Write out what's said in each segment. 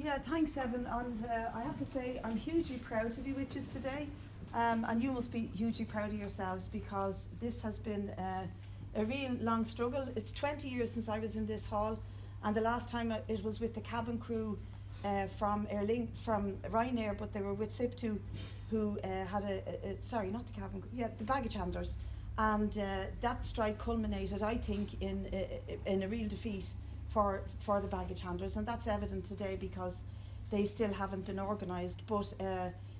Yeah, thanks, Evan. And I have to say, I'm hugely proud to be with you today. And you must be hugely proud of yourselves, because this has been a real long struggle. It's 20 years since I was in this hall, and the last time it was with the cabin crew from Ryanair, but they were with SIP2, who had sorry, not the cabin crew, yeah, the baggage handlers. And that strike culminated, I think, in a real defeat for the baggage handlers, and that's evident today because they still haven't been organised. But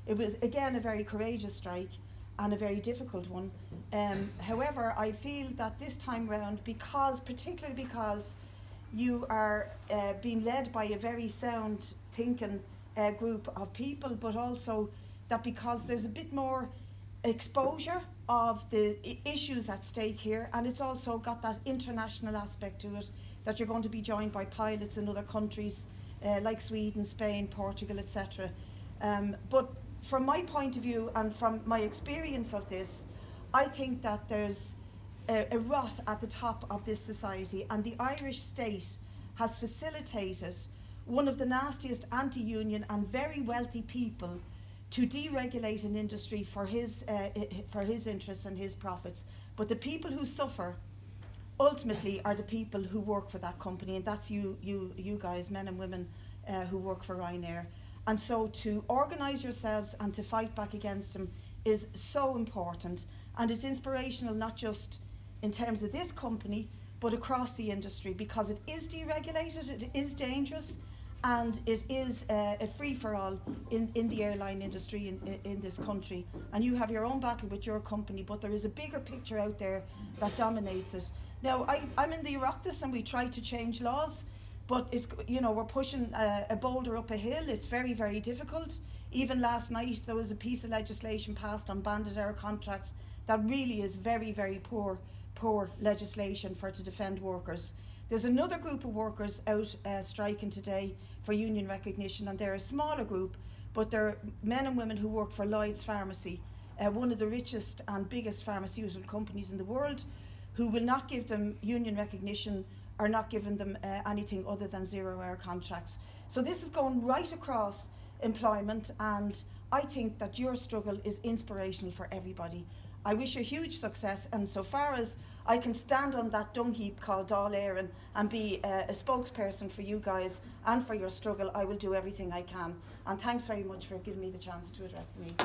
it was, again, a very courageous strike and a very difficult one. However, I feel that this time round, particularly because you are being led by a very sound thinking group of people, but also that because there's a bit more exposure of the issues at stake here, and it's also got that international aspect to it, that you're going to be joined by pilots in other countries like Sweden, Spain, Portugal, etc. But from my point of view and from my experience of this, I think that there's a rot at the top of this society, and the Irish state has facilitated one of the nastiest anti-union and very wealthy people to deregulate an industry for his interests and his profits. But the people who suffer ultimately are the people who work for that company, and that's you guys, men and women who work for Ryanair. And so to organise yourselves and to fight back against them is so important, and it's inspirational not just in terms of this company but across the industry, because it is deregulated, it is dangerous, and it is a free-for-all in the airline industry in this country. And you have your own battle with your company, but there is a bigger picture out there that dominates it. Now, I'm in the Oireachtas and we try to change laws, but it's, we're pushing a boulder up a hill. It's very, very difficult. Even last night there was a piece of legislation passed on banded air contracts that really is very, very poor legislation to defend workers. There's another group of workers out striking today for union recognition, and they're a smaller group, but they're men and women who work for Lloyd's Pharmacy, one of the richest and biggest pharmaceutical companies in the world, who will not give them union recognition or not giving them anything other than 0-hour contracts. So this is going right across employment, and I think that your struggle is inspirational for everybody. I wish you huge success, and so far as I can stand on that dung heap called Dáil Éireann and be a spokesperson for you guys and for your struggle, I will do everything I can. And thanks very much for giving me the chance to address the meeting.